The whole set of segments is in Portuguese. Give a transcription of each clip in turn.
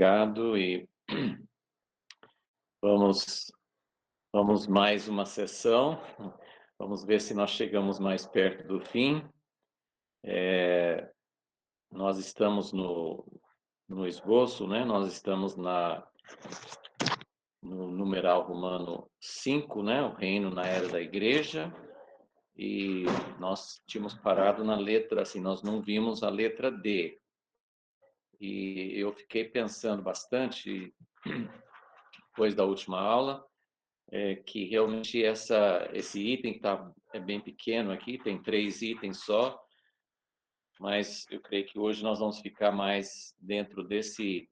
obrigado e vamos vamos mais uma sessão. Vamos ver se nós chegamos mais perto do fim. Nós estamos no esboço, né? Nós estamos no numeral romano 5, né? O reino na era da igreja. E nós tínhamos parado na letra, assim, nós não vimos a letra D. E eu fiquei pensando bastante depois da última aula, que realmente esse item é bem pequeno aqui, tem 3 itens só, mas eu creio que hoje nós vamos ficar mais dentro desse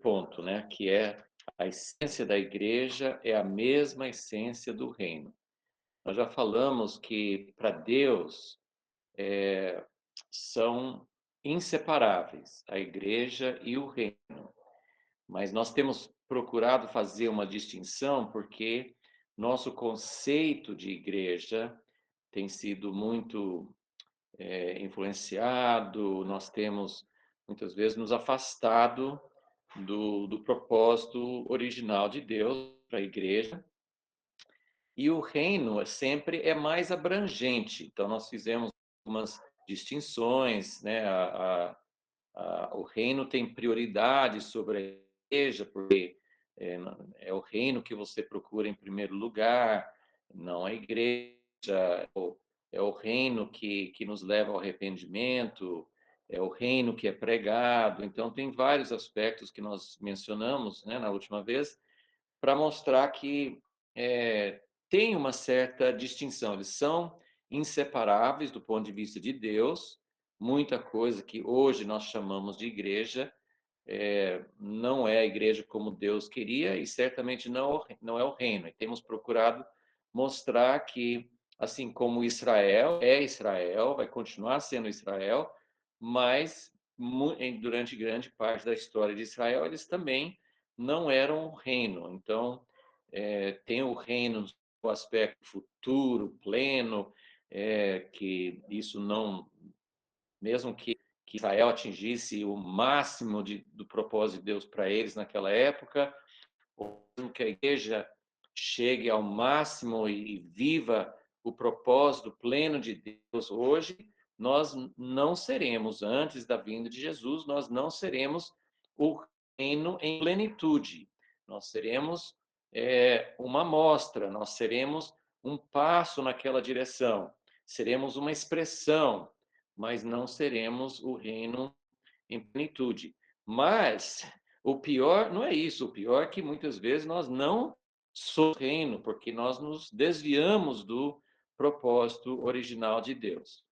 ponto, né? Que é a essência da igreja é a mesma essência do reino. Nós já falamos que para Deus são inseparáveis a igreja e o reino, mas nós temos procurado fazer uma distinção porque nosso conceito de igreja tem sido muito influenciado, nós temos muitas vezes nos afastado do propósito original de Deus para a igreja, e o reino sempre é mais abrangente. Então, nós fizemos algumas distinções, né? O reino tem prioridade sobre a igreja, porque é, é o reino que você procura em primeiro lugar, não a igreja. É o reino que nos leva ao arrependimento, é o reino que é pregado. Então, tem vários aspectos que nós mencionamos, né, na última vez, para mostrar que tem uma certa distinção. Eles são inseparáveis do ponto de vista de Deus. Muita coisa que hoje nós chamamos de igreja não é a igreja como Deus queria e certamente não é o reino. E temos procurado mostrar que, assim como Israel é Israel, vai continuar sendo Israel, mas durante grande parte da história de Israel, eles também não eram o reino. Então, tem o reino no aspecto futuro, pleno, que isso não, mesmo que Israel atingisse o máximo do propósito de Deus para eles naquela época, ou que a igreja chegue ao máximo e viva o propósito pleno de Deus hoje, nós não seremos, antes da vinda de Jesus, nós não seremos o reino em plenitude. Nós seremos uma amostra, nós seremos um passo naquela direção, seremos uma expressão, mas não seremos o reino em plenitude. Mas o pior não é isso, o pior é que muitas vezes nós não somos reino, porque nós nos desviamos do propósito original de Deus.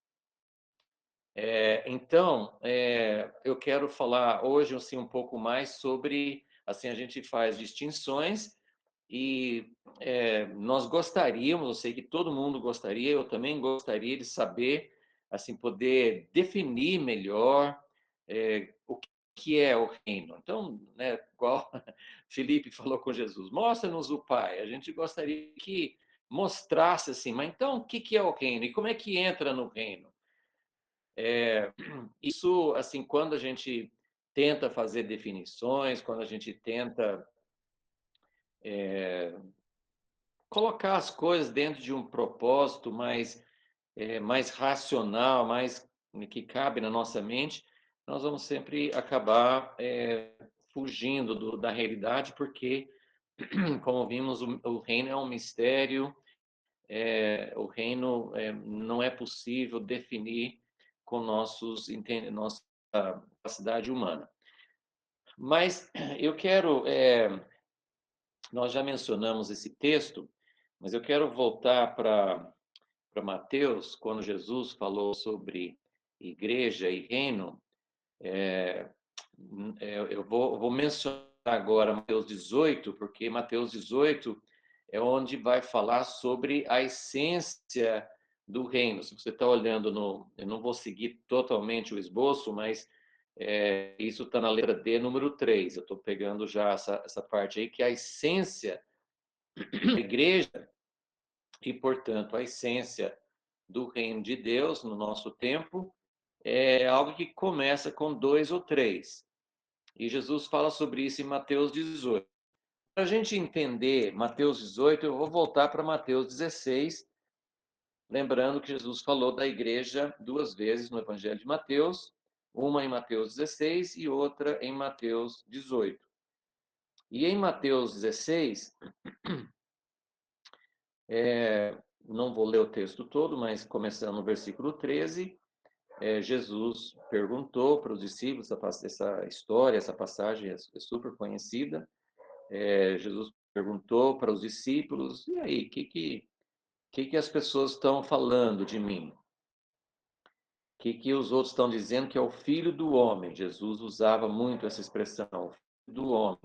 Então, eu quero falar hoje assim, um pouco mais sobre, assim, a gente faz distinções e nós gostaríamos, eu sei que todo mundo gostaria, eu também gostaria de saber, assim, poder definir melhor o que é o reino. Então, né, igual Felipe falou com Jesus, mostra-nos o Pai. A gente gostaria que mostrasse assim, mas então o que é o reino e como é que entra no reino? Isso, assim, quando a gente tenta fazer definições, quando a gente tenta colocar as coisas dentro de um propósito mais racional, mais que cabe na nossa mente, nós vamos sempre acabar fugindo da realidade, porque, como vimos, o reino é um mistério, o reino não é possível definir com nossa capacidade humana. Mas eu quero, nós já mencionamos esse texto, mas eu quero voltar para Mateus, quando Jesus falou sobre igreja e reino. Eu vou mencionar agora Mateus 18, porque Mateus 18 é onde vai falar sobre a essência do reino. Se você está olhando eu não vou seguir totalmente o esboço, mas isso está na letra D, número 3. Eu estou pegando já essa parte aí, que é a essência da igreja e, portanto, a essência do reino de Deus no nosso tempo é algo que começa com 2 ou 3. E Jesus fala sobre isso em Mateus 18. Para a gente entender Mateus 18, eu vou voltar para Mateus 16, lembrando que Jesus falou da igreja duas vezes no Evangelho de Mateus, uma em Mateus 16 e outra em Mateus 18. E em Mateus 16, não vou ler o texto todo, mas começando no versículo 13, Jesus perguntou para os discípulos, essa história, essa passagem é super conhecida. Jesus perguntou para os discípulos: e aí, o que as pessoas estão falando de mim? O que os outros estão dizendo que é o filho do homem? Jesus usava muito essa expressão, filho do homem.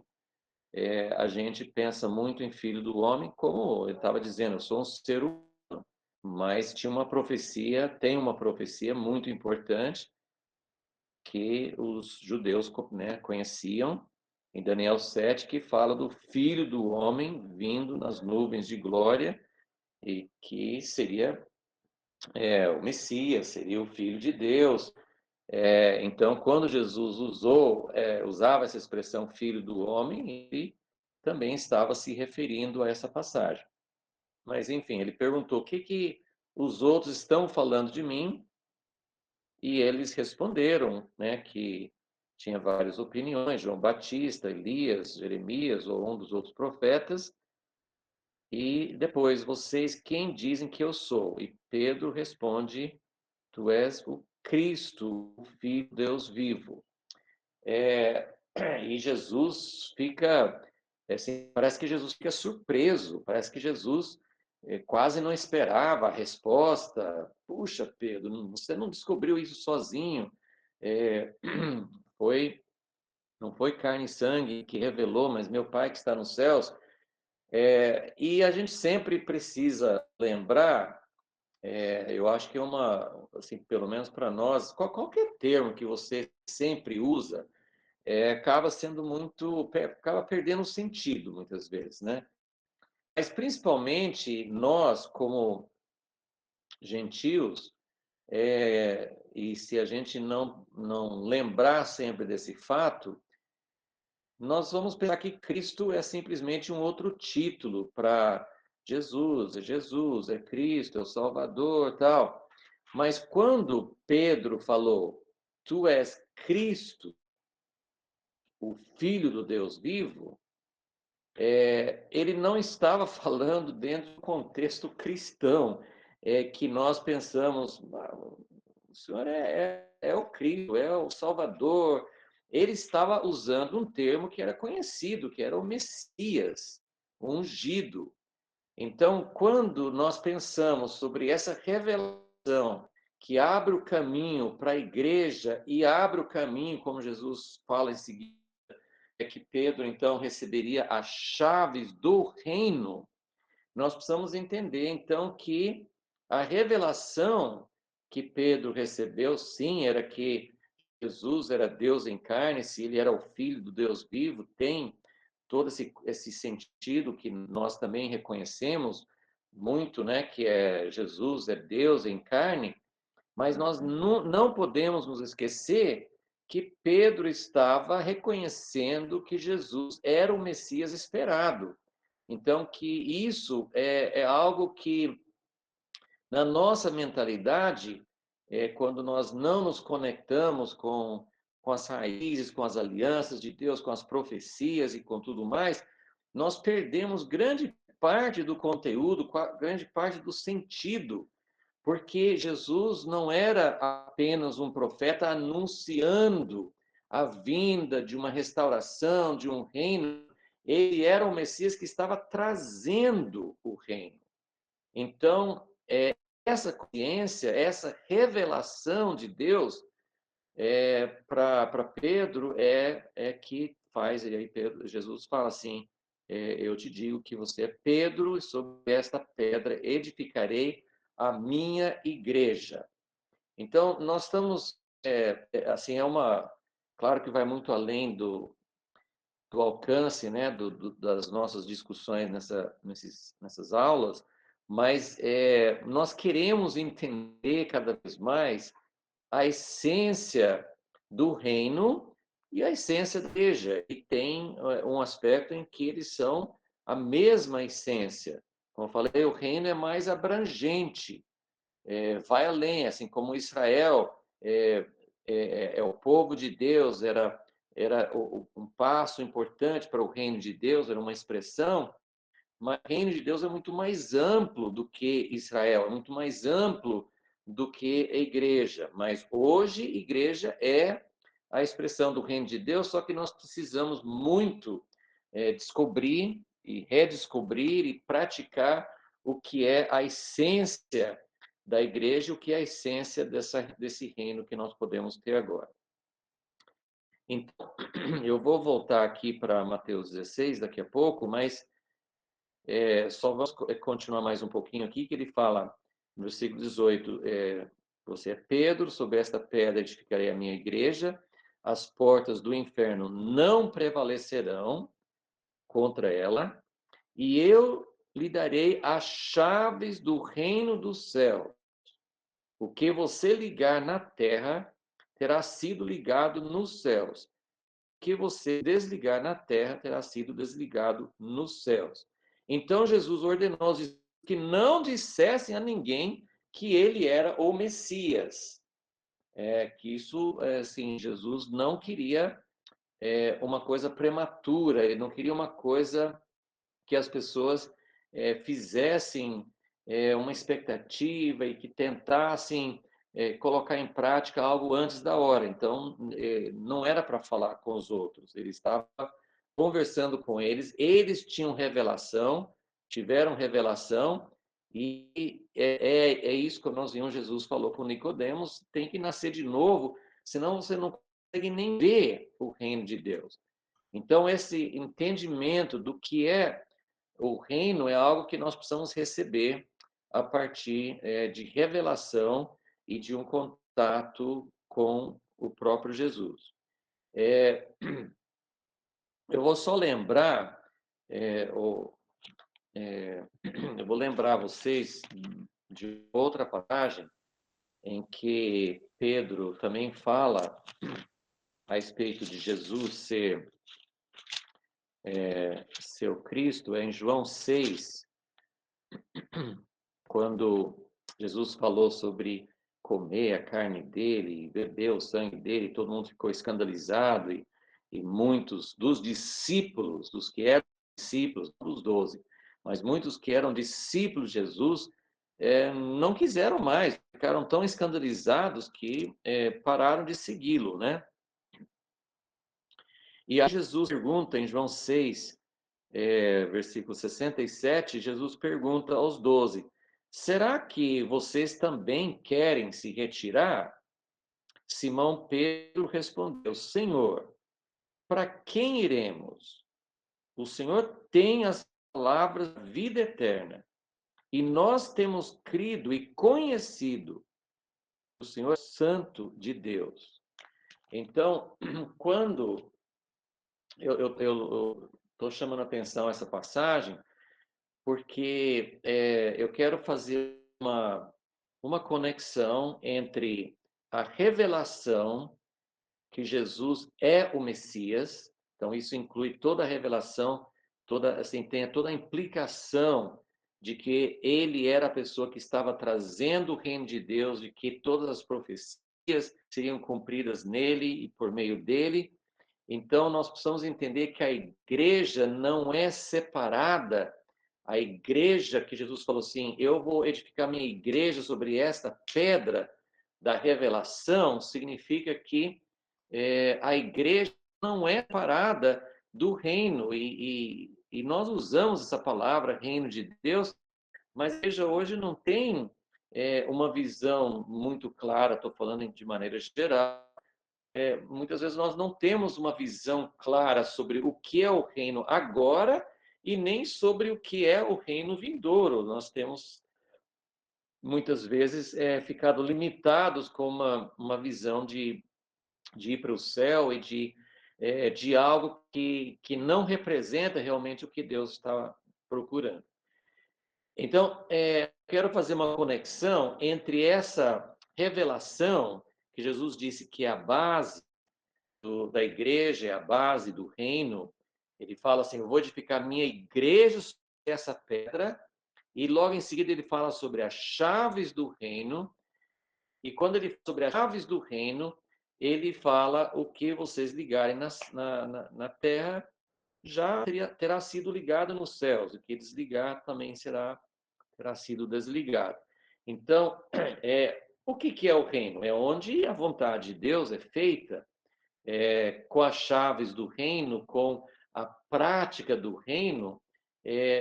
A gente pensa muito em filho do homem, como ele estava dizendo, eu sou um ser humano, mas tem uma profecia muito importante que os judeus, né, conheciam, em Daniel 7, que fala do Filho do Homem vindo nas nuvens de glória e que seria o Messias, seria o Filho de Deus. Então, quando Jesus usava essa expressão Filho do Homem, ele também estava se referindo a essa passagem. Mas, enfim, ele perguntou: o que os outros estão falando de mim? E eles responderam, né, que tinha várias opiniões, João Batista, Elias, Jeremias ou um dos outros profetas. E depois, vocês quem dizem que eu sou? E Pedro responde: tu és o Cristo, o Filho de Deus vivo. É, e Jesus fica, assim, parece que Jesus fica surpreso, parece que Jesus quase não esperava a resposta. Puxa, Pedro, você não descobriu isso sozinho. É, foi, não foi carne e sangue que revelou, mas meu Pai que está nos céus. E a gente sempre precisa lembrar, eu acho que é assim, pelo menos para nós, qualquer termo que você sempre usa, acaba perdendo o sentido muitas vezes, né? Mas principalmente nós, como gentios, e se a gente não lembrar sempre desse fato, nós vamos pensar que Cristo é simplesmente um outro título para Jesus, é Cristo, é o Salvador, tal. Mas quando Pedro falou, tu és Cristo, o Filho do Deus vivo, ele não estava falando dentro do contexto cristão, que nós pensamos, o Senhor é o Cristo, é o Salvador. Ele estava usando um termo que era conhecido, que era o Messias, o ungido. Então, quando nós pensamos sobre essa revelação que abre o caminho para a igreja e abre o caminho, como Jesus fala em seguida, que Pedro então receberia as chaves do reino, nós precisamos entender então que a revelação que Pedro recebeu, sim, era que Jesus era Deus em carne, se ele era o Filho do Deus vivo, tem todo esse sentido que nós também reconhecemos muito, né, que Jesus é Deus em carne, mas nós não podemos nos esquecer que Pedro estava reconhecendo que Jesus era o Messias esperado. Então, que isso é algo que, na nossa mentalidade, quando nós não nos conectamos com as raízes, com as alianças de Deus, com as profecias e com tudo mais, nós perdemos grande parte do conteúdo, grande parte do sentido, porque Jesus não era apenas um profeta anunciando a vinda de uma restauração, de um reino, ele era o Messias que estava trazendo o reino. Então, essa consciência, essa revelação de Deus para Pedro que faz, e aí Jesus fala assim, eu te digo que você é Pedro, e sobre esta pedra edificarei a minha igreja. Então, nós estamos, assim, claro que vai muito além do alcance, né, das nossas discussões nessas aulas, mas nós queremos entender cada vez mais a essência do reino e a essência da igreja. E tem um aspecto em que eles são a mesma essência. Como eu falei, o reino é mais abrangente, vai além, assim como Israel é o povo de Deus, era um passo importante para o reino de Deus, era uma expressão, mas o reino de Deus é muito mais amplo do que Israel, é muito mais amplo do que a igreja. Mas hoje, igreja é a expressão do reino de Deus, só que nós precisamos muito descobrir e redescobrir e praticar o que é a essência da igreja, o que é a essência desse reino que nós podemos ter agora. Então, eu vou voltar aqui para Mateus 16 daqui a pouco, mas só vamos continuar mais um pouquinho aqui, que ele fala, no versículo 18, você é Pedro, sobre esta pedra edificarei a minha igreja, as portas do inferno não prevalecerão contra ela, e eu lhe darei as chaves do reino do céu. O que você ligar na terra terá sido ligado nos céus. O que você desligar na terra terá sido desligado nos céus. Então Jesus ordenou aos discípulos que não dissessem a ninguém que ele era o Messias. Que isso, assim, Jesus não queria uma coisa prematura, ele não queria uma coisa que as pessoas fizessem uma expectativa e que tentassem colocar em prática algo antes da hora. Então, não era para falar com os outros, ele estava conversando com eles, eles tinham revelação, tiveram revelação, e é isso que nós vimos, Jesus falou com Nicodemos, tem que nascer de novo, senão você não consegue nem ver o reino de Deus. Então, esse entendimento do que é o reino é algo que nós precisamos receber a partir de revelação e de um contato com o próprio Jesus. Eu vou só lembrar, eu vou lembrar vocês de outra passagem em que Pedro também fala a respeito de Jesus ser o Cristo, é em João 6, quando Jesus falou sobre comer a carne dele, beber o sangue dele, todo mundo ficou escandalizado e muitos dos discípulos, dos que eram discípulos, não dos 12, mas muitos que eram discípulos de Jesus, não quiseram mais, ficaram tão escandalizados que pararam de segui-lo, né? E aí Jesus pergunta em João 6, versículo 67, Jesus pergunta aos 12: será que vocês também querem se retirar? Simão Pedro respondeu: Senhor, para quem iremos? O Senhor tem as palavras da vida eterna, e nós temos crido e conhecido o Senhor Santo de Deus. Então, quando eu estou chamando a atenção essa passagem, porque eu quero fazer uma conexão entre a revelação que Jesus é o Messias, então isso inclui toda a revelação, assim, tem toda a implicação de que ele era a pessoa que estava trazendo o reino de Deus, de que todas as profecias seriam cumpridas nele e por meio dele. Então, nós precisamos entender que a igreja não é separada. A igreja que Jesus falou assim: eu vou edificar minha igreja sobre esta pedra da revelação, significa que a igreja não é parada do reino. E nós usamos essa palavra, reino de Deus, mas a igreja hoje não tem uma visão muito clara, estou falando de maneira geral, muitas vezes nós não temos uma visão clara sobre o que é o reino agora e nem sobre o que é o reino vindouro. Nós temos, muitas vezes, ficado limitados com uma visão de ir para o céu e de algo que não representa realmente o que Deus está procurando. Então, quero fazer uma conexão entre essa revelação, que Jesus disse que é a base da igreja, é a base do reino. Ele fala assim: eu vou edificar minha igreja sobre essa pedra, e logo em seguida ele fala sobre as chaves do reino, e quando ele fala sobre as chaves do reino, ele fala o que vocês ligarem na terra já terá sido ligado nos céus, o que desligar também terá sido desligado. Então, o que é o reino? É onde a vontade de Deus é feita, com as chaves do reino, com a prática do reino,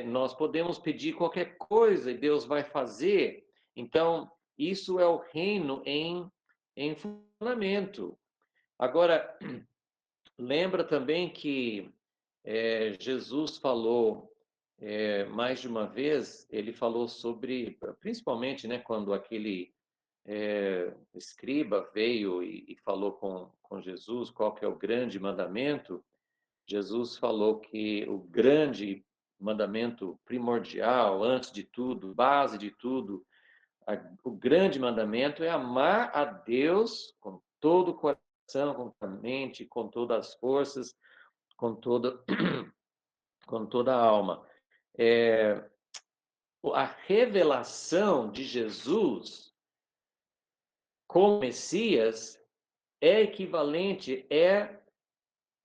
nós podemos pedir qualquer coisa e Deus vai fazer. Então, isso é o reino em funcionamento. Agora, lembra também que Jesus falou mais de uma vez, ele falou sobre, principalmente, né, quando aquele escriba veio e falou com Jesus qual que é o grande mandamento. Jesus falou que o grande mandamento primordial, antes de tudo, base de tudo, o grande mandamento é amar a Deus com todo o coração, com a mente, com todas as forças, com toda, com toda a alma. A revelação de Jesus como Messias é equivalente,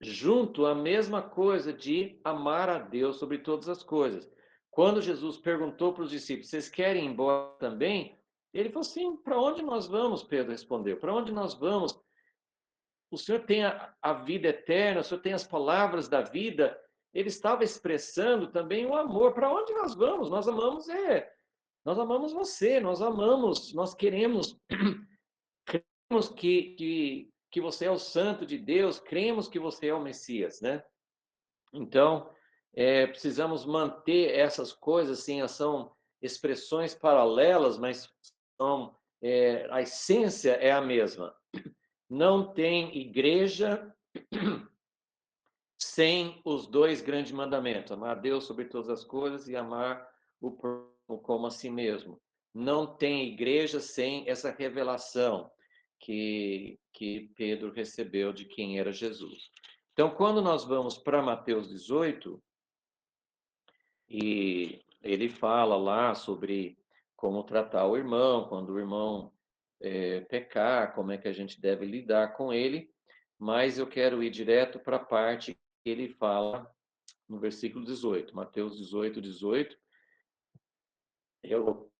junto à mesma coisa de amar a Deus sobre todas as coisas. Quando Jesus perguntou para os discípulos: vocês querem ir embora também? Ele falou assim: para onde nós vamos? Pedro respondeu: para onde nós vamos? O Senhor tem a vida eterna, o Senhor tem as palavras da vida. Ele estava expressando também o amor. Para onde nós vamos? Nós amamos você, nós queremos que você é o Santo de Deus, cremos que você é o Messias, né? Então, precisamos manter essas coisas, assim, são expressões paralelas, mas a essência é a mesma. Não tem igreja sem os dois grandes mandamentos: amar a Deus sobre todas as coisas e amar o próximo como a si mesmo. Não tem igreja sem essa revelação que Pedro recebeu de quem era Jesus. Então, quando nós vamos para Mateus 18, e ele fala lá sobre como tratar o irmão, quando o irmão pecar, como é que a gente deve lidar com ele, mas eu quero ir direto para a parte que ele fala no versículo 18, Mateus 18, 18. Eu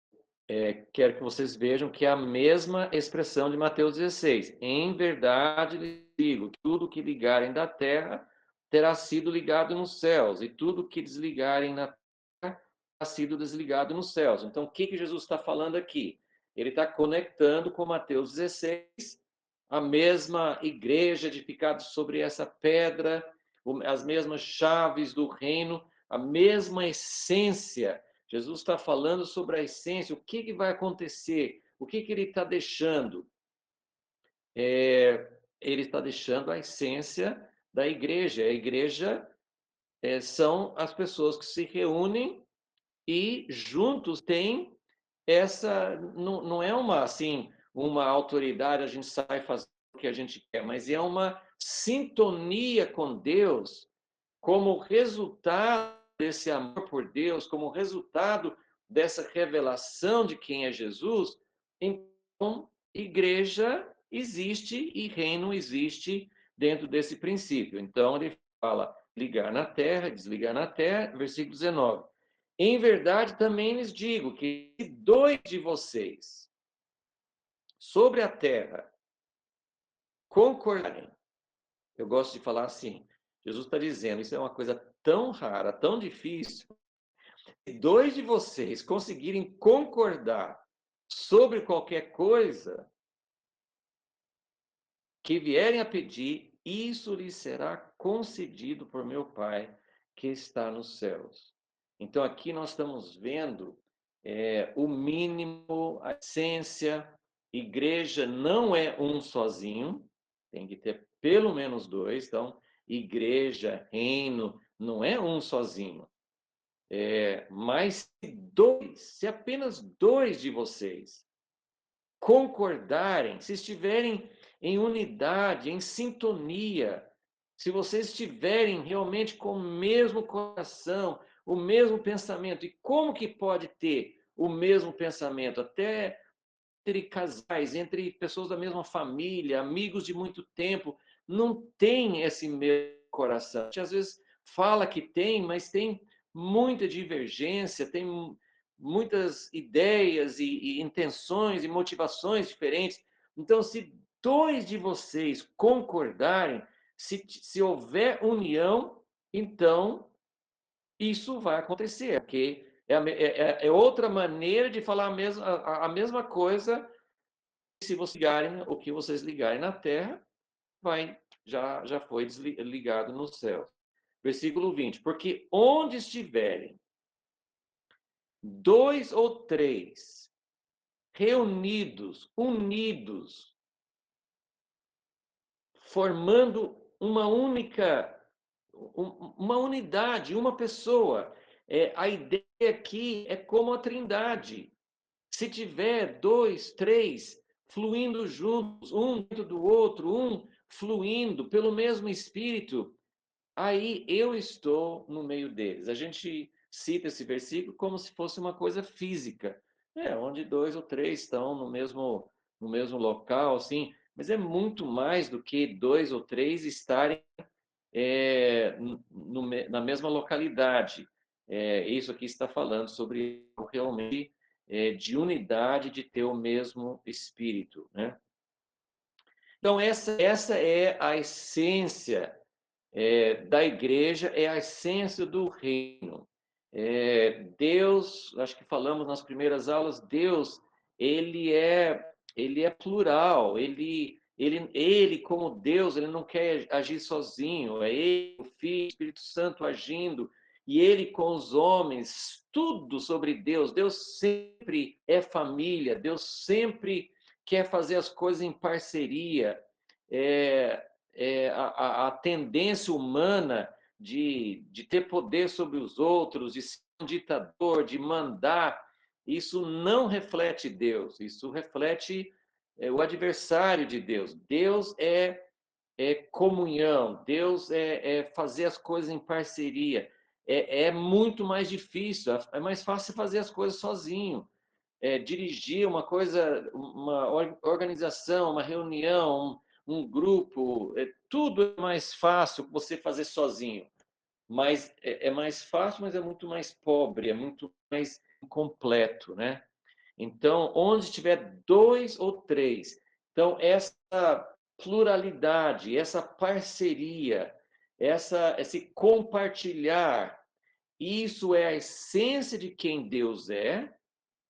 quero que vocês vejam que é a mesma expressão de Mateus 16. Em verdade lhes digo, tudo que ligarem da terra terá sido ligado nos céus, e tudo que desligarem na terra terá sido desligado nos céus. Então, o que Jesus está falando aqui? Ele está conectando com Mateus 16, a mesma igreja edificada sobre essa pedra, as mesmas chaves do reino, a mesma essência. Jesus está falando sobre a essência, o que vai acontecer, o que ele está deixando. Ele está deixando a essência da igreja. A igreja são as pessoas que se reúnem e juntos têm essa. Não é uma assim, uma autoridade, a gente sai fazendo o que a gente quer, mas é uma sintonia com Deus como resultado desse amor por Deus, como resultado dessa revelação de quem é Jesus. Então, igreja existe e reino existe dentro desse princípio. Então, ele fala ligar na terra, desligar na terra, versículo 19. Em verdade, também lhes digo que se dois de vocês sobre a terra concordarem, eu gosto de falar assim, Jesus está dizendo, isso é uma coisa tão rara, tão difícil. Se dois de vocês conseguirem concordar sobre qualquer coisa que vierem a pedir, isso lhes será concedido por meu Pai que está nos céus. Então, aqui nós estamos vendo o mínimo, a essência. Igreja não é um sozinho, tem que ter pelo menos dois. Então, igreja, reino, não é um sozinho. Mas se apenas dois de vocês concordarem, se estiverem em unidade, em sintonia, se vocês estiverem realmente com o mesmo coração, o mesmo pensamento, e como que pode ter o mesmo pensamento? Até entre casais, entre pessoas da mesma família, amigos de muito tempo, não tem esse mesmo coração. A gente às vezes fala que tem, mas tem muita divergência, tem muitas ideias e intenções e motivações diferentes. Então, se dois de vocês concordarem, se houver união, então isso vai acontecer, porque é outra maneira de falar a mesma coisa. Se vocês ligarem, o que vocês ligarem na terra, já foi ligado no céu. Versículo 20. Porque onde estiverem dois ou três reunidos, unidos, formando uma unidade, uma pessoa. A ideia aqui é como a Trindade. Se tiver dois, três fluindo juntos, um dentro do outro, um fluindo pelo mesmo Espírito, aí eu estou no meio deles. A gente cita esse versículo como se fosse uma coisa física, onde dois ou três estão no mesmo local, assim, mas é muito mais do que dois ou três estarem na mesma localidade. Isso aqui está falando sobre realmente de unidade, de ter o mesmo espírito, né? Então, essa é a essência da igreja, é a essência do reino. Deus, acho que falamos nas primeiras aulas, Deus, ele é plural, ele como Deus, ele não quer agir sozinho, é ele, o Filho, o Espírito Santo agindo, e ele com os homens, tudo sobre Deus. Deus sempre é família, Deus sempre quer fazer as coisas em parceria. A tendência humana de ter poder sobre os outros, de ser um ditador, de mandar, isso não reflete Deus, isso reflete o adversário de Deus. Deus é comunhão, Deus é fazer as coisas em parceria. É muito mais difícil, é mais fácil fazer as coisas sozinho. Dirigir uma coisa, uma organização, uma reunião, um grupo, tudo é mais fácil você fazer sozinho. Mas é mais fácil, mas é muito mais pobre, é muito mais incompleto, né? Então, onde tiver dois ou três, então essa pluralidade, essa parceria, esse compartilhar, isso é a essência de quem Deus é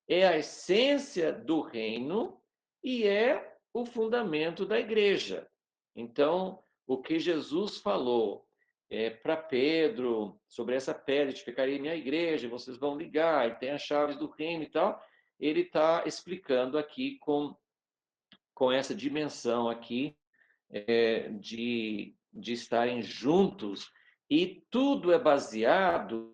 a essência do reino e é o fundamento da igreja. Então, o que Jesus falou para Pedro sobre essa pedra, edificarei minha igreja, vocês vão ligar, e tem as chaves do reino e tal, ele está explicando aqui com essa dimensão aqui de estarem juntos, e tudo é baseado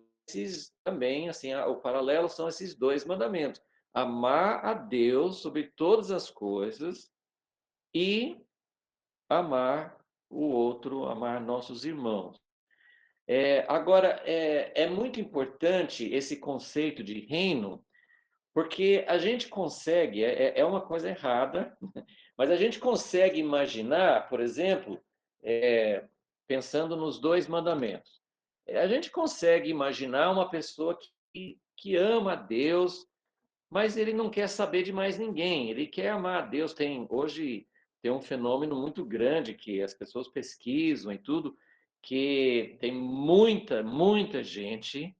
também, assim, o paralelo são esses dois mandamentos: amar a Deus sobre todas as coisas e amar o outro, amar nossos irmãos. Agora, é muito importante esse conceito de reino, porque a gente consegue, é uma coisa errada, mas a gente consegue imaginar, por exemplo, pensando nos dois mandamentos, a gente consegue imaginar uma pessoa que ama a Deus, mas ele não quer saber de mais ninguém, ele quer amar a Deus. Hoje tem um fenômeno muito grande que as pessoas pesquisam e tudo, que tem muita, muita gente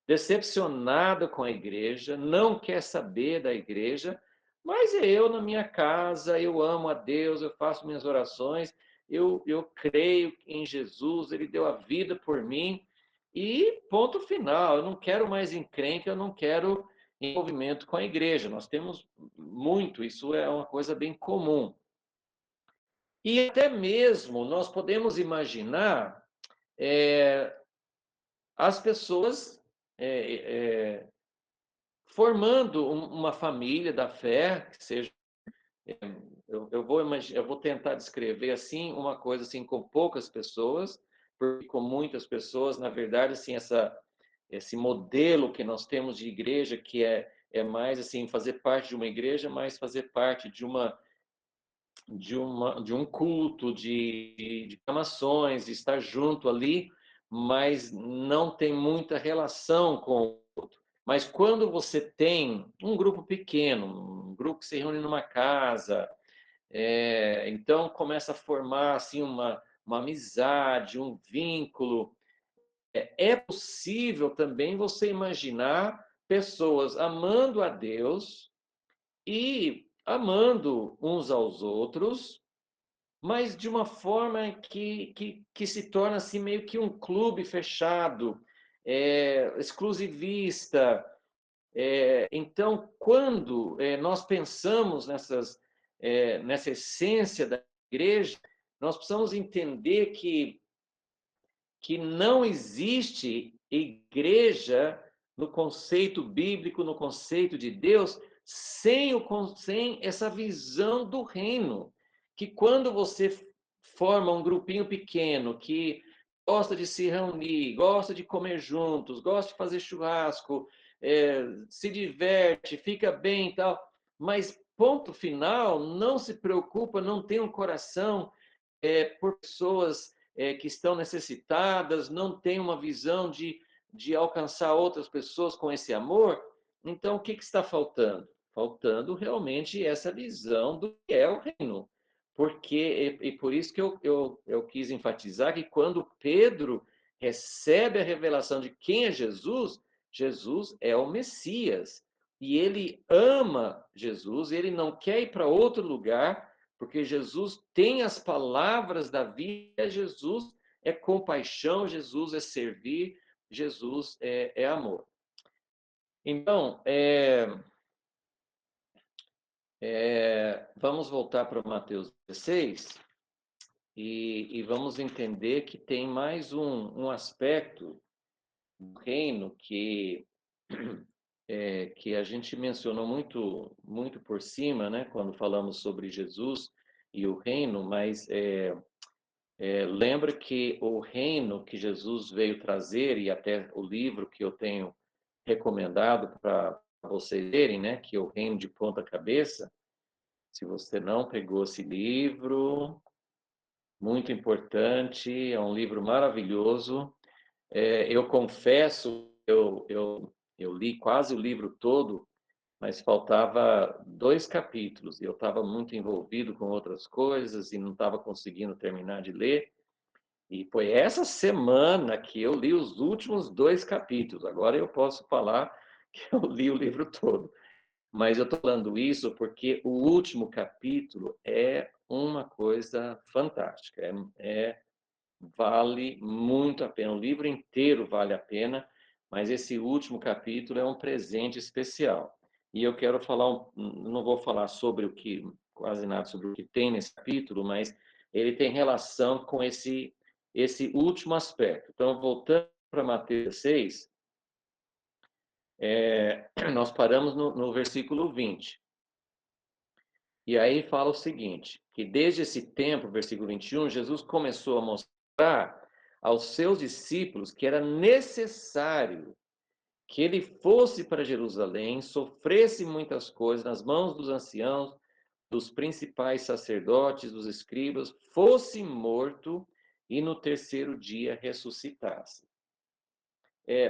decepcionada com a igreja, não quer saber da igreja, mas eu na minha casa, eu amo a Deus, eu faço minhas orações, eu creio em Jesus, ele deu a vida por mim, e ponto final. Eu não quero mais encrenca, eu não quero envolvimento com a igreja. Nós temos muito, isso é uma coisa bem comum. E até mesmo nós podemos imaginar as pessoas formando uma família da fé, que seja eu vou tentar descrever assim uma coisa assim com poucas pessoas, porque com muitas pessoas, na verdade, assim esse modelo que nós temos de igreja que é mais assim fazer parte de uma igreja, mas fazer parte de um culto, de programações, de estar junto ali, mas não tem muita relação com o outro. Mas quando você tem um grupo pequeno, um grupo que se reúne numa casa, então começa a formar assim uma amizade, um vínculo. É possível também você imaginar pessoas amando a Deus e amando uns aos outros, mas de uma forma que se torna assim meio que um clube fechado, exclusivista. Então, quando nós pensamos nessa essência da igreja, nós precisamos entender que não existe igreja no conceito bíblico, no conceito de Deus, sem essa visão do reino. Que quando você forma um grupinho pequeno que gosta de se reunir, gosta de comer juntos, gosta de fazer churrasco, se diverte, fica bem e tal, mas ponto final, não se preocupa, não tem um coração por pessoas que estão necessitadas, não tem uma visão de alcançar outras pessoas com esse amor, então o que está faltando? Faltando realmente essa visão do que é o reino. Porque, e por isso que eu quis enfatizar que quando Pedro recebe a revelação de quem é Jesus, Jesus é o Messias. E ele ama Jesus, ele não quer ir para outro lugar, porque Jesus tem as palavras da vida, Jesus é compaixão, Jesus é servir, Jesus é amor. Então, vamos voltar para Mateus 16 e vamos entender que tem mais um aspecto do reino que a gente mencionou muito por cima, né, quando falamos sobre Jesus e o reino, mas lembra que o reino que Jesus veio trazer, e até o livro que eu tenho recomendado para vocês lerem, né, que é o Reino de Ponta Cabeça. Se você não pegou esse livro, muito importante, é um livro maravilhoso. Eu confesso, eu li quase o livro todo, mas faltava 2 capítulos. Eu estava muito envolvido com outras coisas e não estava conseguindo terminar de ler. E foi essa semana que eu li os últimos 2 capítulos. Agora eu posso falar que eu li o livro todo. Mas eu estou falando isso porque o último capítulo é uma coisa fantástica. Vale muito a pena. O livro inteiro vale a pena, mas esse último capítulo é um presente especial. E eu quero falar, não vou falar sobre o que, quase nada sobre o que tem nesse capítulo, mas ele tem relação com esse último aspecto. Então, voltando para Mateus 6, nós paramos no versículo 20. E aí fala o seguinte, que desde esse tempo, versículo 21, Jesus começou a mostrar aos seus discípulos que era necessário que ele fosse para Jerusalém, sofresse muitas coisas nas mãos dos anciãos, dos principais sacerdotes, dos escribas, fosse morto e no terceiro dia ressuscitasse.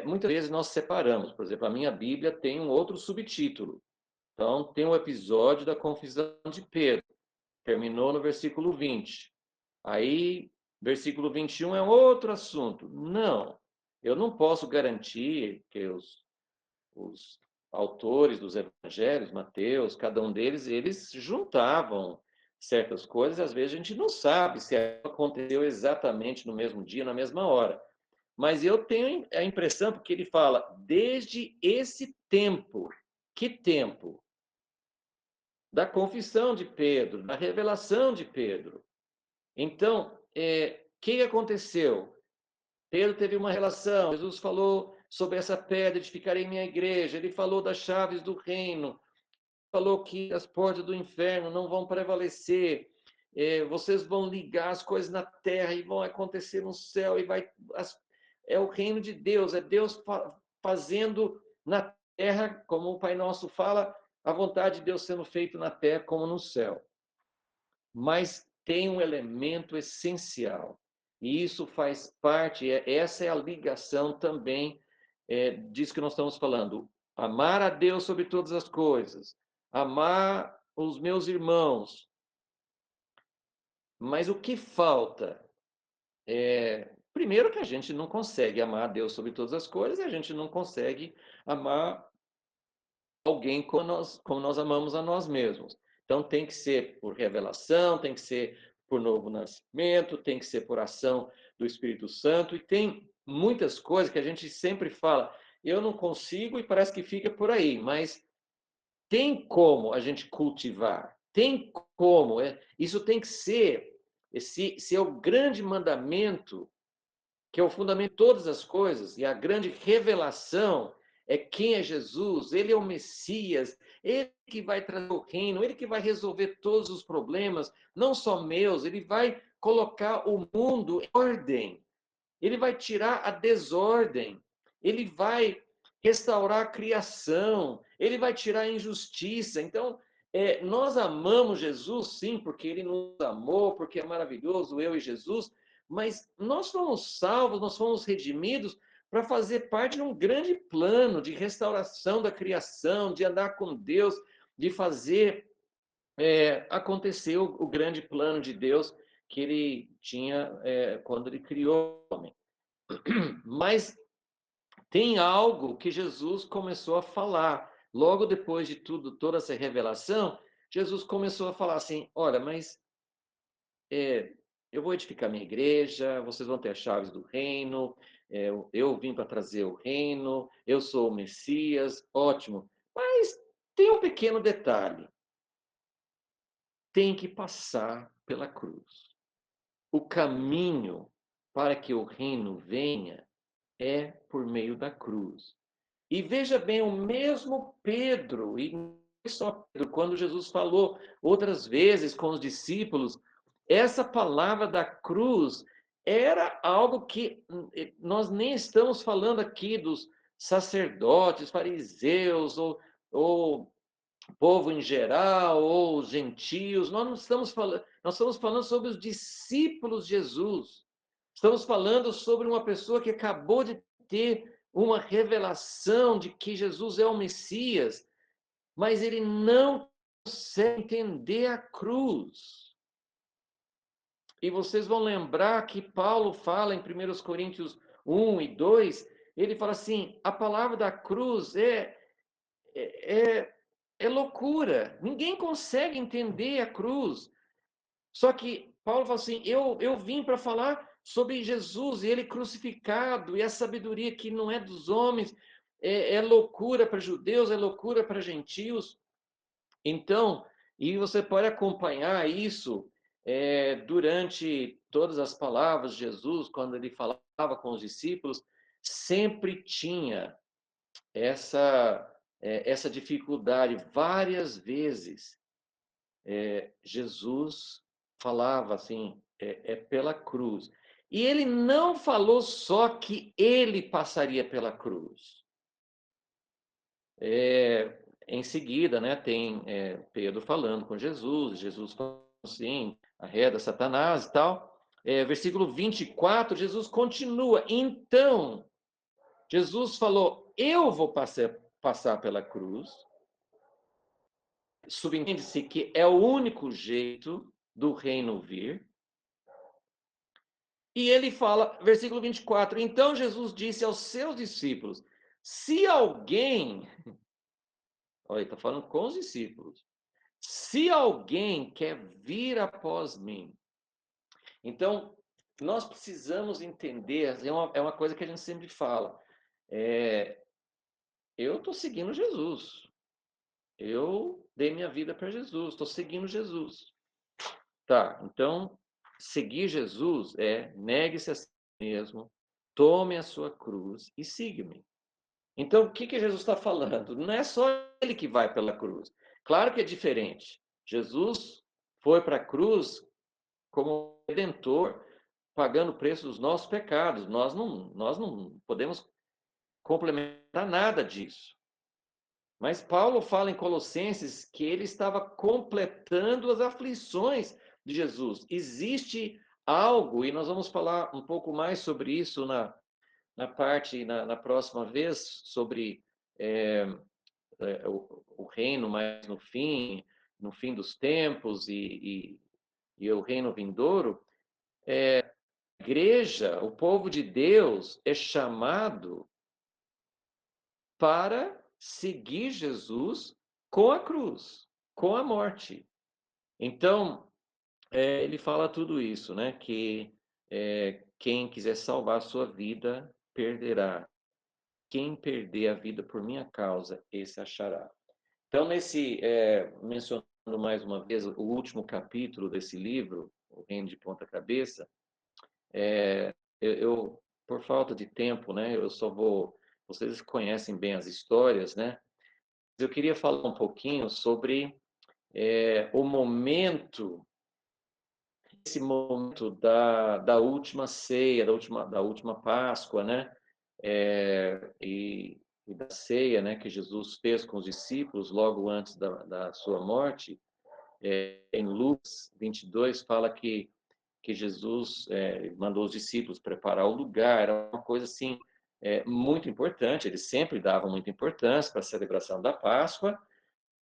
Muitas vezes nós separamos, por exemplo, a minha Bíblia tem um outro subtítulo. Então, tem o episódio da confissão de Pedro, terminou no versículo 20. Aí, versículo 21 é outro assunto. Não, eu não posso garantir que os autores dos evangelhos, Mateus, cada um deles, eles juntavam certas coisas, às vezes a gente não sabe se aconteceu exatamente no mesmo dia, na mesma hora. Mas eu tenho a impressão, porque ele fala, desde esse tempo. Que tempo? Da confissão de Pedro, da revelação de Pedro. Então, o que aconteceu? Pedro teve uma relação, Jesus falou sobre essa pedra, edificarei minha igreja, ele falou das chaves do reino. falou que as portas do inferno não vão prevalecer. Vocês vão ligar as coisas na terra e vão acontecer no céu e é o reino de Deus, é Deus fazendo na terra, como o Pai Nosso fala, a vontade de Deus sendo feita na terra como no céu. Mas tem um elemento essencial, e isso faz parte, essa é a ligação também disso que nós estamos falando. Amar a Deus sobre todas as coisas, amar os meus irmãos. Mas o que falta primeiro que a gente não consegue amar a Deus sobre todas as coisas, e a gente não consegue amar alguém como nós amamos a nós mesmos. Então tem que ser por revelação, tem que ser por novo nascimento, tem que ser por ação do Espírito Santo, e tem muitas coisas que a gente sempre fala, eu não consigo e parece que fica por aí, mas tem como a gente cultivar, tem como, isso tem que ser, esse é o grande mandamento, que é o fundamento de todas as coisas, e a grande revelação é quem é Jesus, ele é o Messias, ele que vai trazer o reino, ele que vai resolver todos os problemas, não só meus, ele vai colocar o mundo em ordem, ele vai tirar a desordem, ele vai restaurar a criação, ele vai tirar a injustiça. Então, nós amamos Jesus, sim, porque ele nos amou, porque é maravilhoso, eu e Jesus, mas nós fomos salvos, nós fomos redimidos para fazer parte de um grande plano de restauração da criação, de andar com Deus, de fazer acontecer o grande plano de Deus que ele tinha quando ele criou o homem. Mas tem algo que Jesus começou a falar. Logo depois de tudo, toda essa revelação, Jesus começou a falar assim: olha, mas eu vou edificar minha igreja, vocês vão ter as chaves do reino, eu vim para trazer o reino, eu sou o Messias, ótimo. Mas tem um pequeno detalhe: tem que passar pela cruz. O caminho para que o reino venha é por meio da cruz. E veja bem, o mesmo Pedro, e não só Pedro, quando Jesus falou outras vezes com os discípulos, essa palavra da cruz era algo que nós nem estamos falando aqui dos sacerdotes, fariseus, ou povo em geral, ou os gentios, nós não estamos falando, nós estamos falando sobre os discípulos de Jesus. Estamos falando sobre uma pessoa que acabou de ter uma revelação de que Jesus é o Messias, mas ele não consegue entender a cruz. E vocês vão lembrar que Paulo fala em 1 Coríntios 1 e 2, ele fala assim: a palavra da cruz é, é loucura. Ninguém consegue entender a cruz. Só que Paulo fala assim: eu vim para falar sobre Jesus e ele crucificado, e a sabedoria que não é dos homens, é loucura para judeus, é loucura para gentios. Então, e você pode acompanhar isso durante todas as palavras de Jesus, quando ele falava com os discípulos, sempre tinha essa dificuldade. Várias vezes Jesus falava assim, pela cruz. E ele não falou só que ele passaria pela cruz. Em seguida, né, tem Pedro falando com Jesus, Jesus falando assim, arreda Satanás e tal. Versículo 24, Jesus continua. Então, Jesus falou: eu vou passar pela cruz. Subentende-se que é o único jeito do reino vir. E ele fala, versículo 24: então Jesus disse aos seus discípulos: se alguém, olha, está falando com os discípulos, se alguém quer vir após mim. Então, nós precisamos entender, é uma coisa que a gente sempre fala, eu estou seguindo Jesus, eu dei minha vida para Jesus, estou seguindo Jesus. Tá, então, seguir Jesus negue-se a si mesmo, tome a sua cruz e siga-me. Então, o que Jesus está falando? Não é só ele que vai pela cruz. Claro que é diferente. Jesus foi para a cruz como redentor, pagando o preço dos nossos pecados. Nós não podemos complementar nada disso. Mas Paulo fala em Colossenses que ele estava completando as aflições de Jesus. Existe algo, e nós vamos falar um pouco mais sobre isso na próxima vez, sobre é, o reino mais no fim dos tempos e o reino vindouro. A igreja, o povo de Deus, é chamado para seguir Jesus com a cruz, com a morte. Então, ele fala tudo isso, né? Que quem quiser salvar a sua vida, perderá. Quem perder a vida por minha causa, esse achará. Então, mencionando mais uma vez o último capítulo desse livro, O Reino de Ponta Cabeça, por falta de tempo, né? Eu só vou. Vocês conhecem bem as histórias, né? Eu queria falar um pouquinho sobre o momento, esse momento da última ceia, da última Páscoa, né? E da ceia, né, que Jesus fez com os discípulos logo antes da sua morte. Em Lucas 22 fala que Jesus mandou os discípulos preparar o lugar, era uma coisa assim muito importante, eles sempre davam muita importância para a celebração da Páscoa,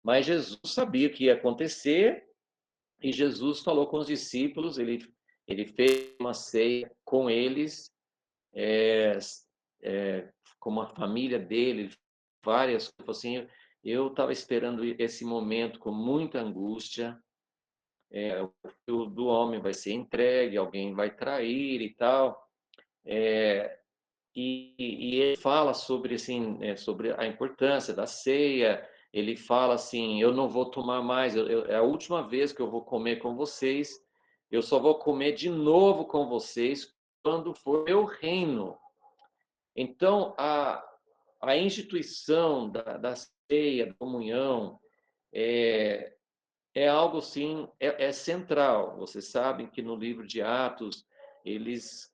mas Jesus sabia o que ia acontecer e Jesus falou com os discípulos, ele fez uma ceia com eles, é, como a família dele, várias, assim, eu estava esperando esse momento com muita angústia. O filho do homem vai ser entregue, alguém vai trair e tal. E ele fala sobre assim, sobre a importância da ceia. Ele fala assim: eu não vou tomar mais, é a última vez que eu vou comer com vocês. Eu só vou comer de novo com vocês quando for meu reino. Então, a instituição da ceia, da comunhão, é algo assim, é central. Vocês sabem que no livro de Atos, eles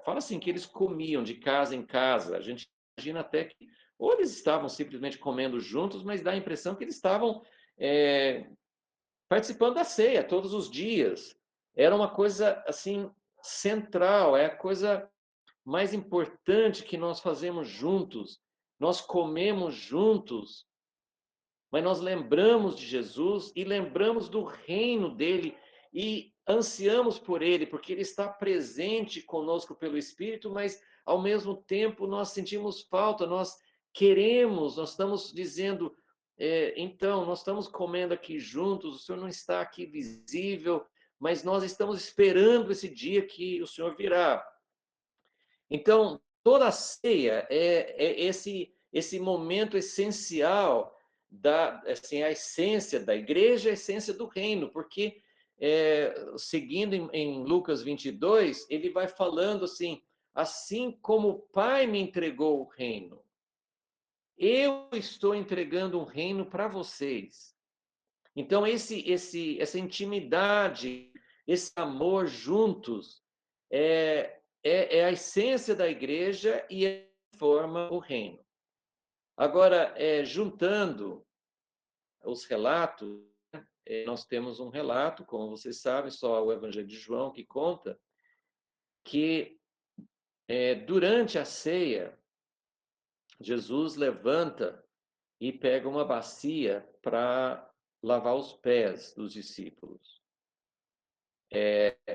fala assim que eles comiam de casa em casa. A gente imagina até que ou eles estavam simplesmente comendo juntos, mas dá a impressão que eles estavam é, participando da ceia todos os dias. Era uma coisa assim central, é a coisa mais importante que nós fazemos juntos. Nós comemos juntos, mas nós lembramos de Jesus e lembramos do reino dele e ansiamos por ele, porque ele está presente conosco pelo Espírito, mas ao mesmo tempo nós sentimos falta, nós queremos, nós estamos dizendo, então, nós estamos comendo aqui juntos, o Senhor não está aqui visível, mas nós estamos esperando esse dia que o Senhor virá. Então, toda a ceia é esse momento essencial assim, a essência da igreja, a essência do reino, porque seguindo em Lucas 22, ele vai falando assim como o Pai me entregou o reino, eu estou entregando um reino para vocês. Então, essa intimidade, esse amor juntos, é a essência da igreja e forma o reino. Agora, juntando os relatos, nós temos um relato, como vocês sabem, só o Evangelho de João que conta, que durante a ceia, Jesus levanta e pega uma bacia para lavar os pés dos discípulos.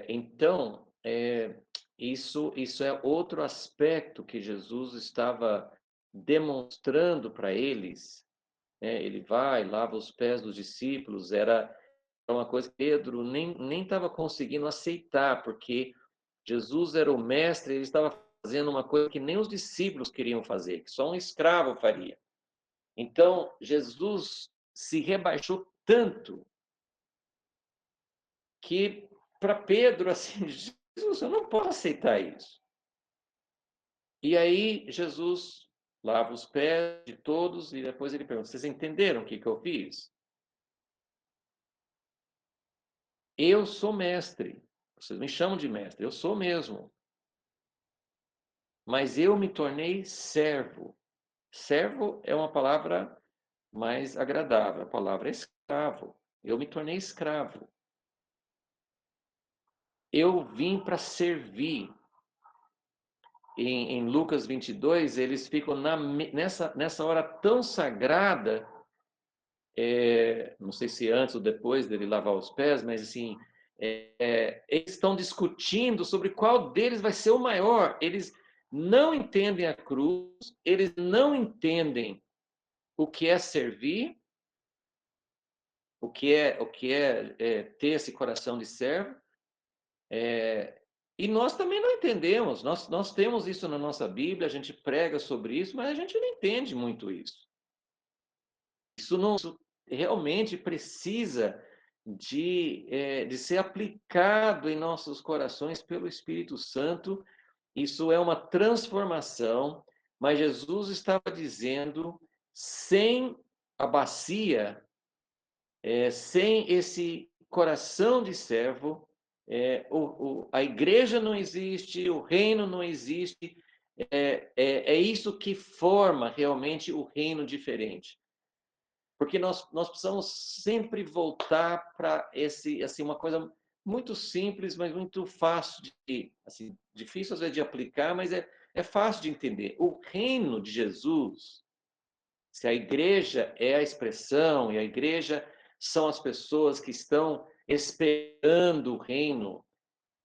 Então, isso é outro aspecto que Jesus estava demonstrando para eles. Ele vai, lava os pés dos discípulos, era uma coisa que Pedro nem estava conseguindo aceitar, porque Jesus era o mestre, ele estava fazendo uma coisa que nem os discípulos queriam fazer, que só um escravo faria. Então, Jesus se rebaixou tanto que para Pedro, assim, Jesus, eu não posso aceitar isso. E aí Jesus lava os pés de todos e depois ele pergunta: vocês entenderam o que eu fiz? Eu sou mestre. Vocês me chamam de mestre, eu sou mesmo. Mas eu me tornei servo. Servo é uma palavra mais agradável, a palavra é escravo. Eu me tornei escravo. Eu vim para servir. Em Lucas 22, eles ficam nessa hora tão sagrada, não sei se antes ou depois dele lavar os pés, mas assim, eles estão discutindo sobre qual deles vai ser o maior. Eles não entendem a cruz, eles não entendem o que é servir, o que é ter esse coração de servo. E nós também não entendemos. Nós temos isso na nossa Bíblia, a gente prega sobre isso, mas a gente não entende muito isso. Isso realmente precisa de ser aplicado em nossos corações pelo Espírito Santo. Isso é uma transformação, mas Jesus estava dizendo, sem a bacia, sem esse coração de servo, a igreja não existe, o reino não existe. É isso que forma realmente o reino diferente. Porque nós precisamos sempre voltar para assim, uma coisa muito simples, mas muito fácil assim, difícil às vezes de aplicar, mas é fácil de entender. O reino de Jesus, se a igreja é a expressão, e a igreja são as pessoas que estão esperando o reino,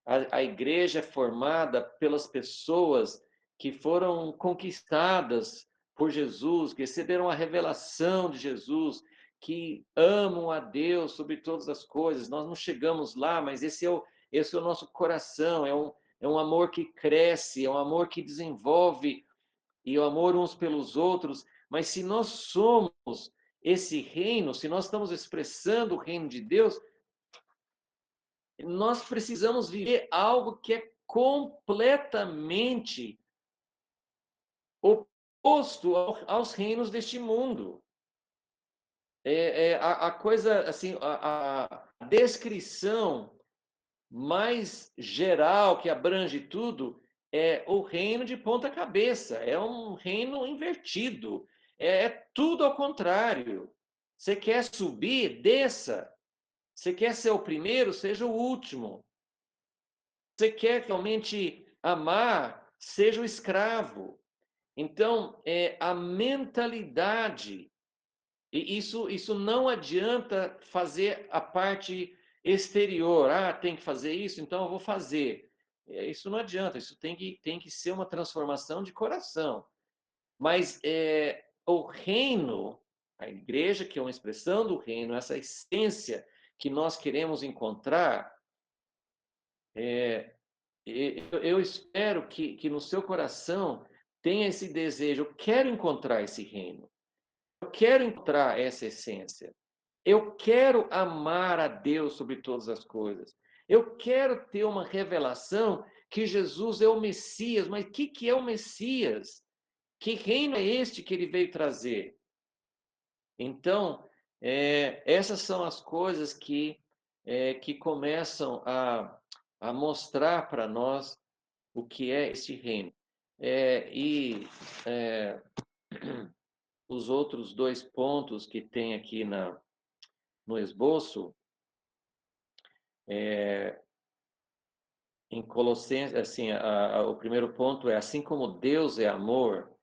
a igreja é formada pelas pessoas que foram conquistadas por Jesus, que receberam a revelação de Jesus, que amam a Deus sobre todas as coisas. Nós não chegamos lá, mas esse é o nosso coração, é um amor que cresce, é um amor que desenvolve, e o amor uns pelos outros. Mas se nós somos esse reino, se nós estamos expressando o reino de Deus, nós precisamos viver algo que é completamente oposto aos reinos deste mundo. A coisa, assim, a descrição mais geral, que abrange tudo, é o reino de ponta cabeça, é um reino invertido, é tudo ao contrário. Você quer subir, desça. Você quer ser o primeiro, seja o último. Você quer realmente amar, seja o escravo. Então, a mentalidade, e isso não adianta fazer a parte exterior. Ah, tem que fazer isso, então eu vou fazer. Isso não adianta, isso tem que ser uma transformação de coração. Mas o reino, a igreja, que é uma expressão do reino, essa essência que nós queremos encontrar, eu espero que no seu coração tenha esse desejo. Eu quero encontrar esse reino. Eu quero encontrar essa essência. Eu quero amar a Deus sobre todas as coisas. Eu quero ter uma revelação que Jesus é o Messias. Mas o que é o Messias? Que reino é este que ele veio trazer? Então, essas são as coisas que começam a mostrar para nós o que é esse reino. E os outros dois pontos que tem aqui no esboço, em Colossenses, assim, o primeiro ponto é: assim como Deus é amor,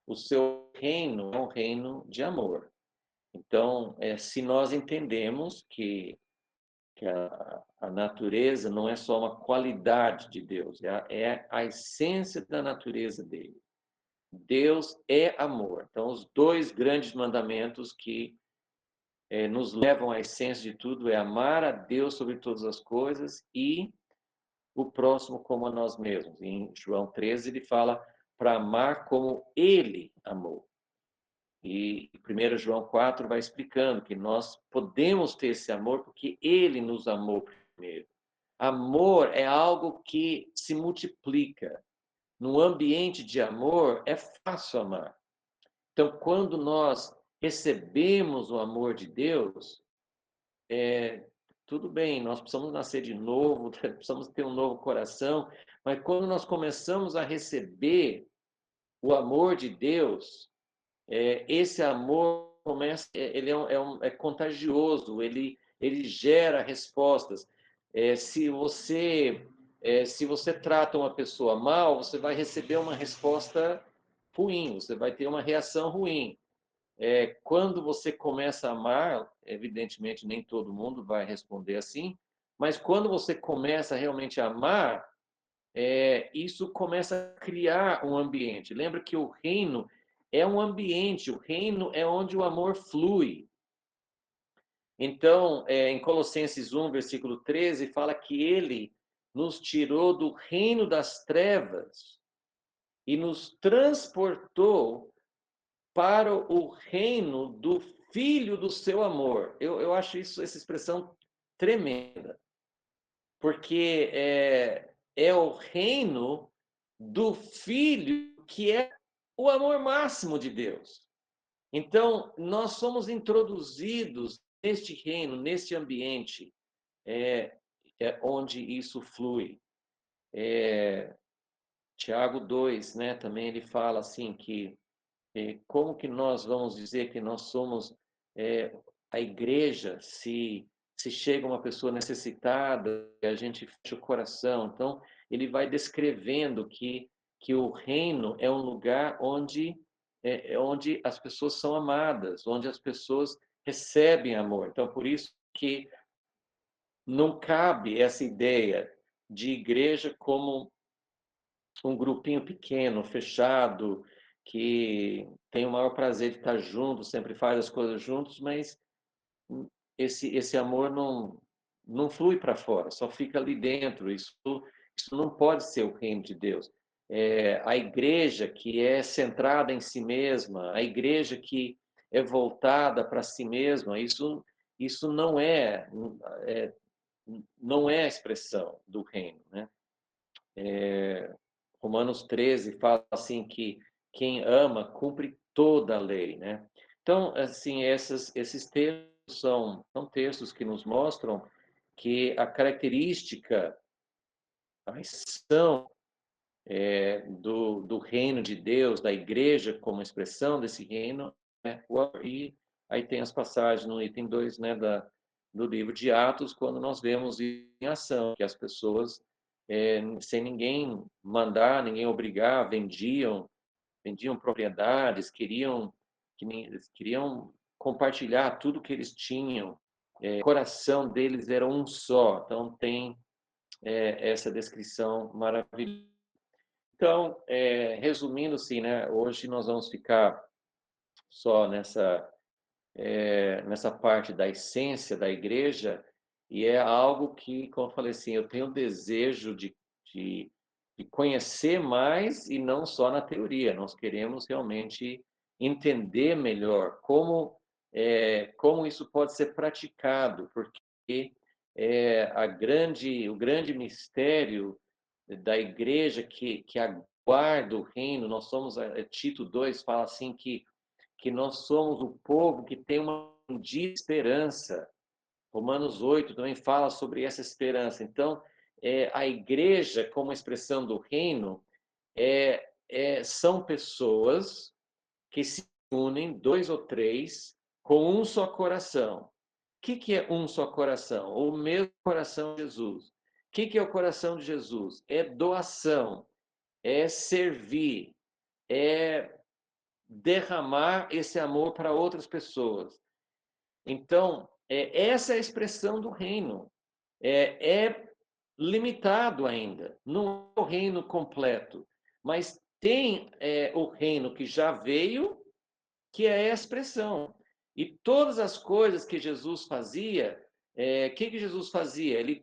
o seu reino é um reino de amor. Então, se nós entendemos que a natureza não é só uma qualidade de Deus, é a essência da natureza dele. Deus é amor. Então, os dois grandes mandamentos que nos levam à essência de tudo é amar a Deus sobre todas as coisas e o próximo como a nós mesmos. Em João 13, ele fala para amar como ele amou. E 1 João 4 vai explicando que nós podemos ter esse amor porque ele nos amou primeiro. Amor é algo que se multiplica. No ambiente de amor, é fácil amar. Então, quando nós recebemos o amor de Deus, tudo bem, nós precisamos nascer de novo, precisamos ter um novo coração, mas quando nós começamos a receber o amor de Deus, esse amor começa, ele é contagioso, ele gera respostas. Se você trata uma pessoa mal, você vai receber uma resposta ruim, você vai ter uma reação ruim. Quando você começa a amar, evidentemente nem todo mundo vai responder assim, mas quando você começa realmente a amar, isso começa a criar um ambiente. Lembra que o reino é um ambiente, o reino é onde o amor flui. Então, em Colossenses 1, versículo 13, fala que ele nos tirou do reino das trevas e nos transportou para o reino do Filho do seu amor. Eu acho essa expressão tremenda, porque é o reino do Filho que é o amor máximo de Deus. Então, nós somos introduzidos neste reino, neste ambiente, onde isso flui. Tiago 2, né, também ele fala assim que como que nós vamos dizer que nós somos a igreja se chega uma pessoa necessitada e a gente fecha o coração? Então, ele vai descrevendo que o reino é um lugar onde as pessoas são amadas, onde as pessoas recebem amor. Então, por isso que não cabe essa ideia de igreja como um grupinho pequeno, fechado, que tem o maior prazer de estar junto, sempre faz as coisas juntos, mas esse amor não flui para fora, só fica ali dentro. Isso não pode ser o reino de Deus. A igreja que é centrada em si mesma, a igreja que é voltada para si mesma, isso não é a expressão do reino, né? Romanos 13 fala assim que quem ama cumpre toda a lei, né? Então, assim, esses textos são textos que nos mostram que a característica, a missão do reino de Deus, da igreja como expressão desse reino, e aí tem as passagens no item 2, né, do livro de Atos, quando nós vemos em ação, que as pessoas, sem ninguém mandar, ninguém obrigar, vendiam propriedades, queriam compartilhar tudo que eles tinham, o coração deles era um só, então tem essa descrição maravilhosa. Então, resumindo assim, né, hoje nós vamos ficar só nessa parte da essência da igreja, e é algo que, como eu falei assim, eu tenho desejo de, de conhecer mais e não só na teoria. Nós queremos realmente entender melhor como isso pode ser praticado, porque o grande mistério da igreja que aguarda o reino, nós somos, Tito 2 fala assim que nós somos o povo que tem uma esperança. Romanos 8 também fala sobre essa esperança. Então, a igreja, como expressão do reino, são pessoas que se unem, dois ou três, com um só coração. O que é um só coração? O mesmo coração de Jesus. O que é o coração de Jesus? É doação, é servir, é derramar esse amor para outras pessoas. Então, essa é a expressão do reino. É limitado ainda, não é o reino completo, mas tem o reino que já veio, que é a expressão. E todas as coisas que Jesus fazia, que Jesus fazia? Ele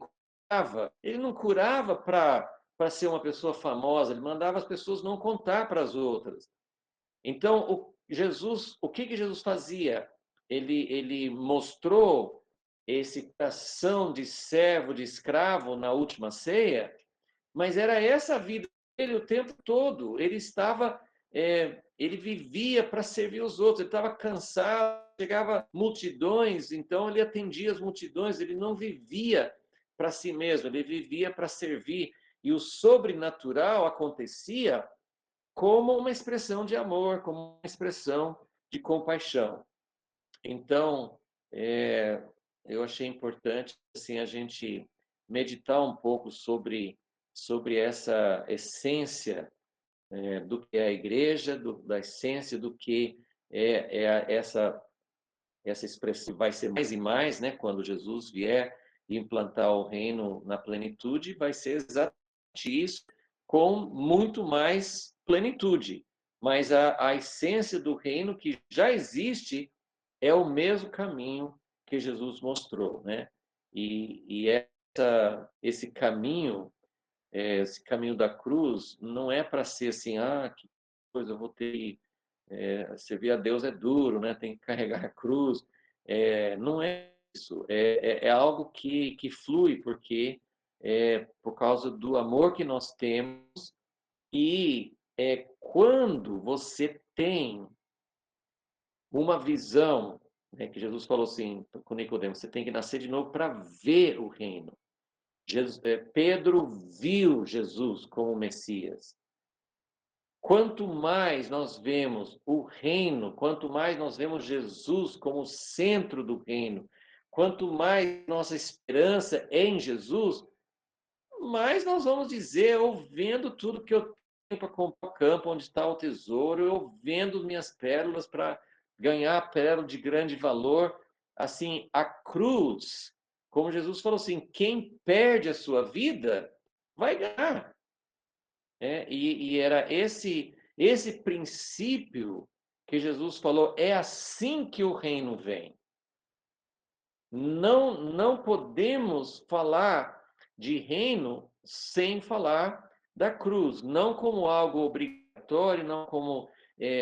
não curava para ser uma pessoa famosa, ele mandava as pessoas não contar para as outras. Então, o que Jesus fazia? Ele mostrou esse coração de servo, de escravo na última ceia, mas era essa a vida dele o tempo todo. Ele vivia para servir os outros. Ele estava cansado chegava multidões, então ele atendia as multidões, ele não vivia para si mesmo, ele vivia para servir. E o sobrenatural acontecia como uma expressão de amor, como uma expressão de compaixão. Então, eu achei importante assim a gente meditar um pouco sobre essa essência do que é a igreja, da essência do que essa expressão vai ser mais e mais, né? Quando Jesus vier e implantar o reino na plenitude, vai ser exatamente isso, com muito mais plenitude. Mas a essência do reino que já existe é o mesmo caminho que Jesus mostrou, né? E esse caminho da cruz, não é para ser assim, que coisa, eu vou ter servir a Deus é duro, né? Tem que carregar a cruz. Não é isso. É algo que flui, porque por causa do amor que nós temos e quando você tem uma visão, né, que Jesus falou assim com Nicodemo, você tem que nascer de novo para ver o reino. Pedro viu Jesus como Messias. Quanto mais nós vemos o reino, quanto mais nós vemos Jesus como o centro do reino, quanto mais nossa esperança é em Jesus, mais nós vamos dizer, eu vendo tudo que eu tenho para comprar o campo onde está o tesouro, eu vendo minhas pérolas para ganhar a pérola de grande valor. Assim, a cruz, como Jesus falou assim, quem perde a sua vida vai ganhar. E era esse princípio que Jesus falou, é assim que o reino vem. Não podemos falar de reino sem falar da cruz, não como algo obrigatório, não como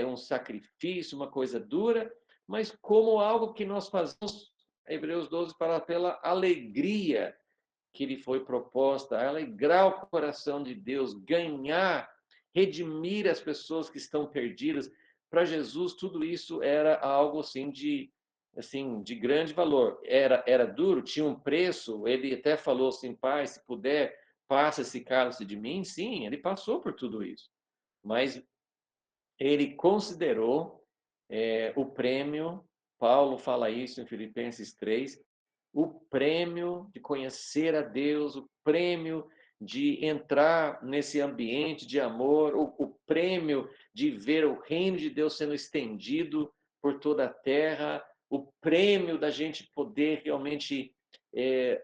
um sacrifício, uma coisa dura, mas como algo que nós fazemos, Hebreus 12 fala, pela alegria que lhe foi proposta, alegrar o coração de Deus, ganhar, redimir as pessoas que estão perdidas. Para Jesus, tudo isso era algo assim, de grande valor. Era duro, tinha um preço. Ele até falou assim, Pai, se puder, passa esse cálice de mim. Sim, ele passou por tudo isso. Mas ele considerou o prêmio, Paulo fala isso em Filipenses 3, o prêmio de conhecer a Deus, o prêmio de entrar nesse ambiente de amor, o prêmio de ver o reino de Deus sendo estendido por toda a terra, o prêmio da gente poder realmente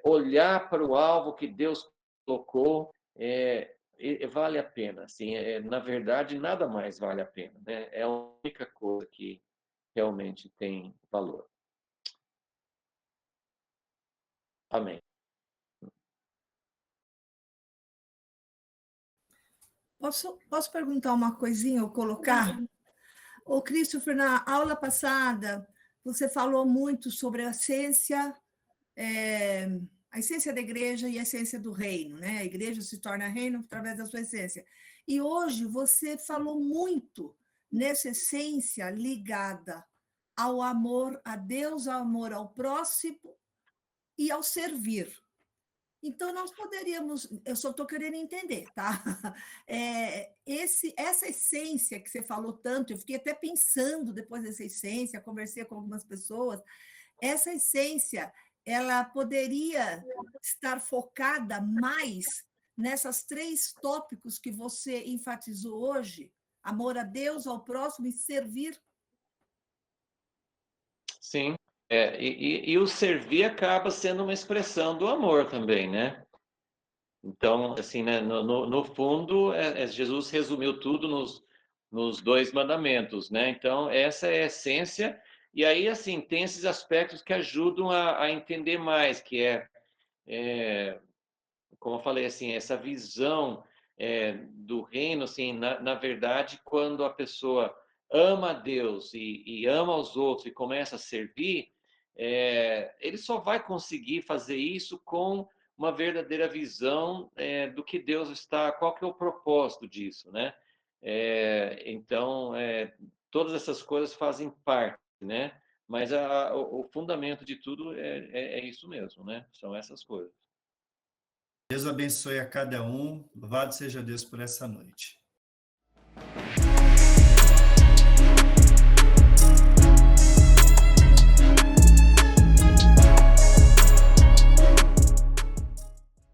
olhar para o alvo que Deus colocou, vale a pena. Assim, na verdade, nada mais vale a pena. Né? É a única coisa que realmente tem valor. Amém. Posso perguntar uma coisinha ou colocar? Ô, Christopher, na aula passada, você falou muito sobre a essência da igreja e a essência do reino, né? A igreja se torna reino através da sua essência. E hoje você falou muito nessa essência ligada ao amor a Deus, ao amor ao próximo e ao servir. Então, nós poderíamos, eu só estou querendo entender, tá? Essa essência que você falou tanto, eu fiquei até pensando depois dessa essência, conversei com algumas pessoas, essa essência, ela poderia estar focada mais nessas 3 tópicos que você enfatizou hoje: amor a Deus, ao próximo e servir. Sim. E o servir acaba sendo uma expressão do amor também, né? Então, assim, né, no fundo, Jesus resumiu tudo nos 2 mandamentos, né? Então, essa é a essência. E aí, assim, tem esses aspectos que ajudam a entender mais, que como eu falei, assim, essa visão do reino, assim, na verdade, quando a pessoa ama a Deus e ama os outros e começa a servir, ele só vai conseguir fazer isso com uma verdadeira visão do que Deus está, qual que é o propósito disso, né? Então, todas essas coisas fazem parte, né? Mas o fundamento de tudo é isso mesmo, né? São essas coisas. Deus abençoe a cada um. Louvado seja Deus por essa noite.